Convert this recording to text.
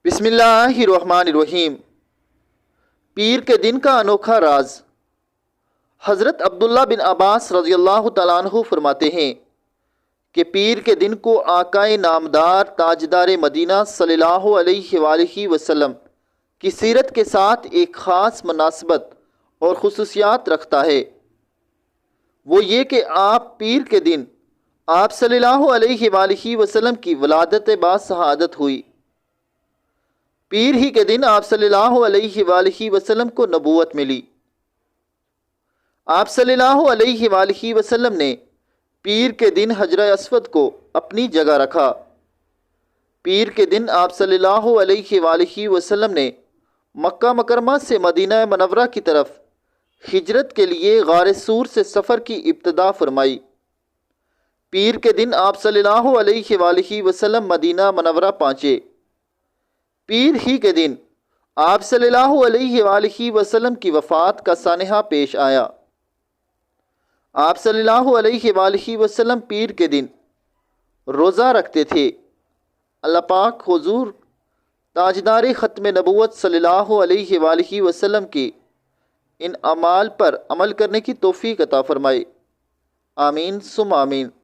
بسم اللہ الرحمن الرحیم۔ پیر کے دن کا انوکھا راز۔ حضرت عبداللہ بن عباس رضی اللہ تعالیٰ عنہ فرماتے ہیں کہ پیر کے دن کو آقائے نامدار تاجدار مدینہ صلی اللہ علیہ وآلہ وسلم کی سیرت کے ساتھ ایک خاص مناسبت اور خصوصیات رکھتا ہے۔ وہ یہ کہ آپ پیر کے دن آپ صلی اللہ علیہ وآلہ وسلم کی ولادت باسعادت ہوئی۔ پیر ہی کے دن آپ صلی اللہ علیہ وآلہ وسلم کو نبوت ملی۔ آپ صلی اللہ علیہ وآلہ وسلم نے پیر کے دن حجر اسود کو اپنی جگہ رکھا۔ پیر کے دن آپ صلی اللہ علیہ وآلہ وسلم نے مکہ مکرمہ سے مدینہ منورہ کی طرف ہجرت کے لیے غار سور سے سفر کی ابتدا فرمائی۔ پیر کے دن آپ صلی اللہ علیہ وآلہ وسلم مدینہ منورہ پہنچے۔ پیر ہی کے دن آپ صلی اللہ علیہ وآلہ وسلم کی وفات کا سانحہ پیش آیا۔ آپ صلی اللہ علیہ وآلہ وسلم پیر کے دن روزہ رکھتے تھے۔ اللہ پاک حضور تاجدار ختم نبوت صلی اللہ علیہ وآلہ وسلم کی ان اعمال پر عمل کرنے کی توفیق عطا فرمائے۔ آمین ثم آمین۔